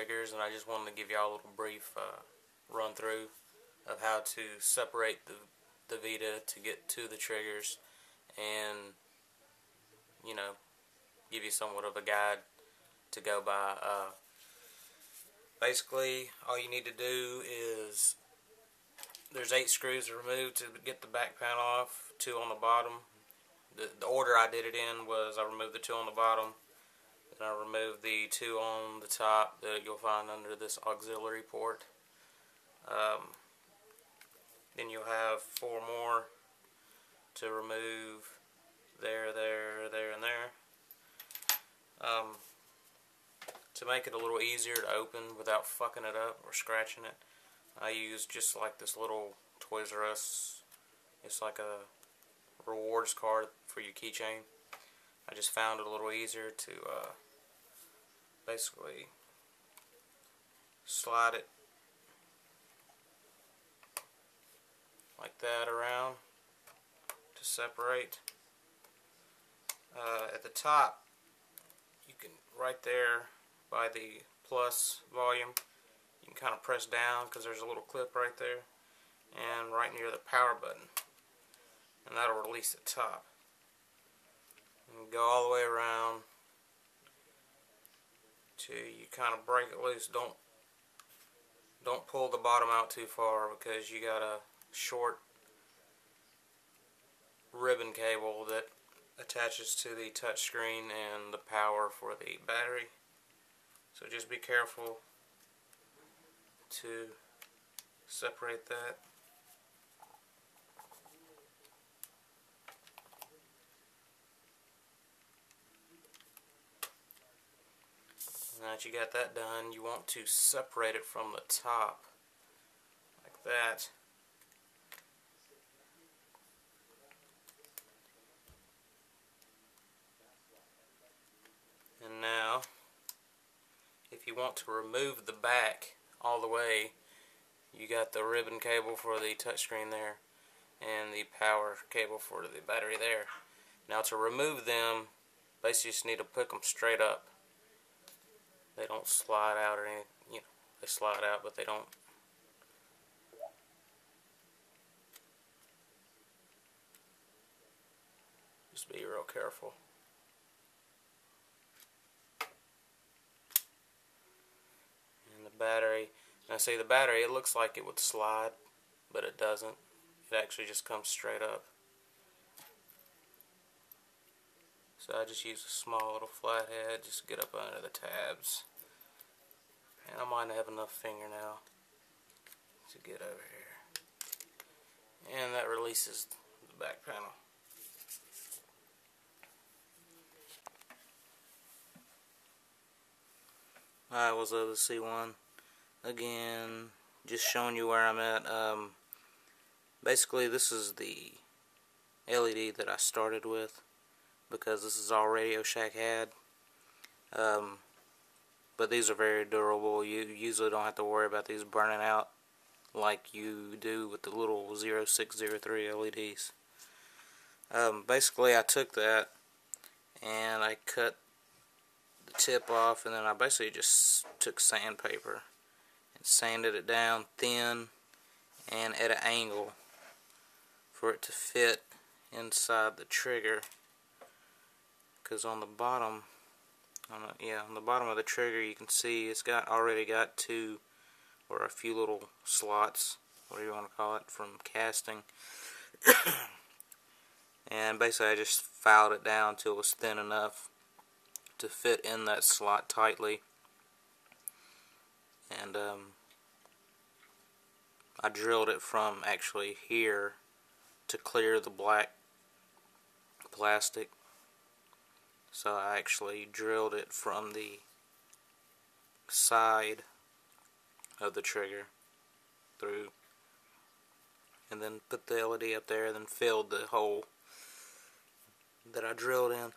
triggers, and I just wanted to give y'all a little brief run through of how to separate the Vita to get to the triggers, and you know, give you somewhat of a guide to go by. Basically, all you need to do is, there's 8 screws to remove to get the back panel off, 2 on the bottom. The order I did it in was I removed the 2 on the bottom, then I removed the 2 on the top that you'll find under this auxiliary port. Then you'll have 4 more to remove there, and there. To make it a little easier to open without fucking it up or scratching it, I use just like this little Toys R Us. It's like a rewards card for your keychain. I just found it a little easier to basically slide it like that around to separate. At the top, you can, right there by the plus volume, you can kind of press down because there's a little clip right there, and right near the power button, and that'll release the top. And go all the way around till you kind of break it loose. Don't pull the bottom out too far, because you got a short ribbon cable that attaches to the touch screen and the power for the battery. So just be careful to separate that. Now that you got that done, you want to separate it from the top like that. And now, if you want to remove the back all the way, you got the ribbon cable for the touchscreen there, and the power cable for the battery there. Now to remove them, basically you just need to put them straight up. They don't slide out or anything, you know, they slide out, but they don't. Just be real careful. Battery. Now see, the battery, it looks like it would slide, but it doesn't. It actually just comes straight up. So I just use a small little flathead just to get up under the tabs. And I might have enough fingernail to get over here. And that releases the back panel. Alright, what's up, the C1? Again, just showing you where I'm at. Basically, this is the LED that I started with, because this is all Radio Shack had. But these are very durable. You usually don't have to worry about these burning out like you do with the little 0603 LEDs. Basically, I took that and I cut the tip off, and then I basically just took sandpaper and sanded it down thin and at an angle for it to fit inside the trigger, because on the bottom, on the bottom of the trigger, you can see it's already got 2 or a few little slots, whatever you want to call it, from casting. And basically I just filed it down until it was thin enough to fit in that slot tightly. And I drilled it from actually here to clear the black plastic. So I actually drilled it from the side of the trigger through, and then put the LED up there, then filled the hole that I drilled in.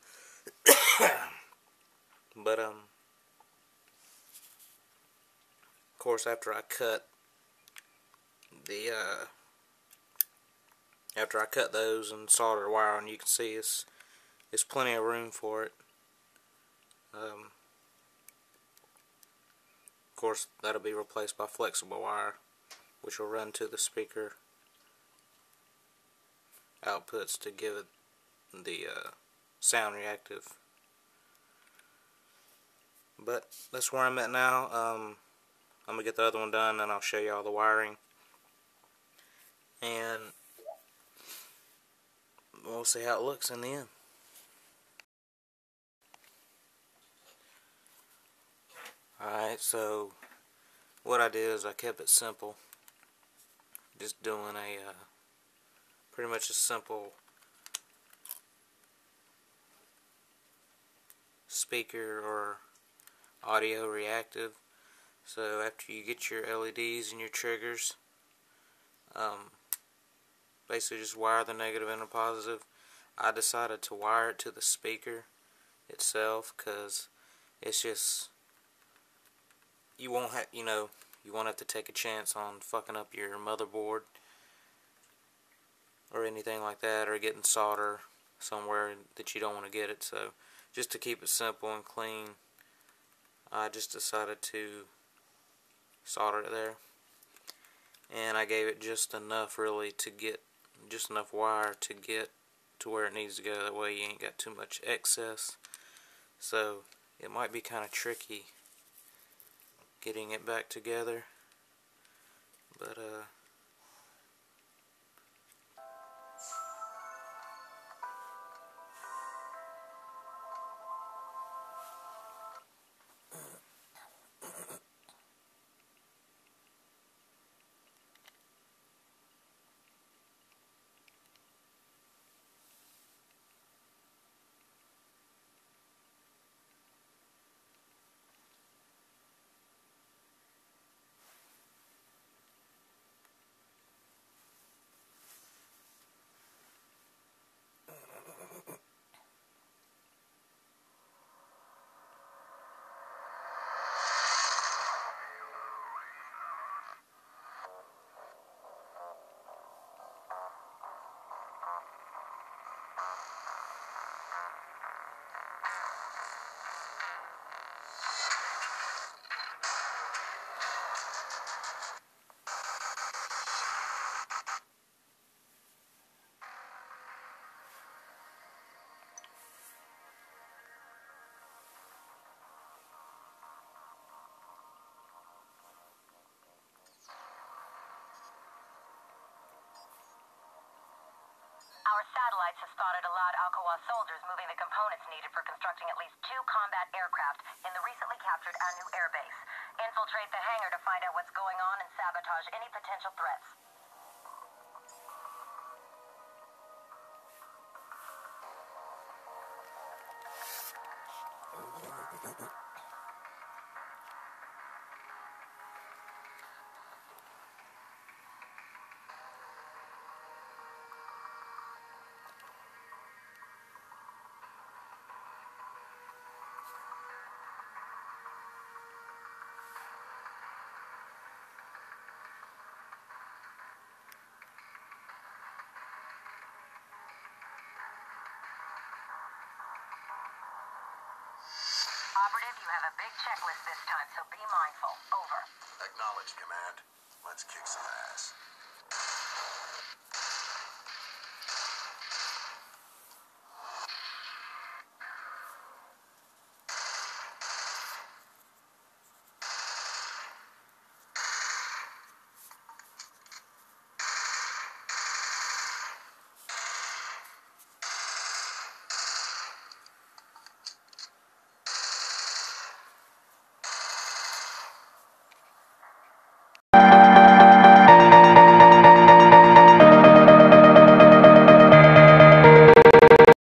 But of course, after I cut those and soldered wire on, you can see it's plenty of room for it. course, that'll be replaced by flexible wire, which will run to the speaker outputs to give it the sound reactive. But that's where I'm at now. I'm going to get the other one done, and I'll show you all the wiring. And we'll see how it looks in the end. Alright, so what I did is I kept it simple. Just doing a pretty much a simple speaker or audio reactive. So after you get your LEDs and your triggers, basically just wire the negative and the positive. I decided to wire it to the speaker itself because it's just, you won't have, you won't have to take a chance on fucking up your motherboard or anything like that, or getting solder somewhere that you don't want to get it. So just to keep it simple and clean, I just decided to solder it there, and I gave it just enough really to get, just enough wire to get to where it needs to go. That way you ain't got too much excess. So it might be kind of tricky getting it back together, but Our satellites have spotted a lot of Alcoa soldiers moving the components needed for constructing at least 2 combat aircraft in the recently captured Anu Air Base. Infiltrate the hangar to find out what's going on and sabotage any potential threats. Operative, you have a big checklist this time, so be mindful. Over. Acknowledge, Command. Let's kick some ass.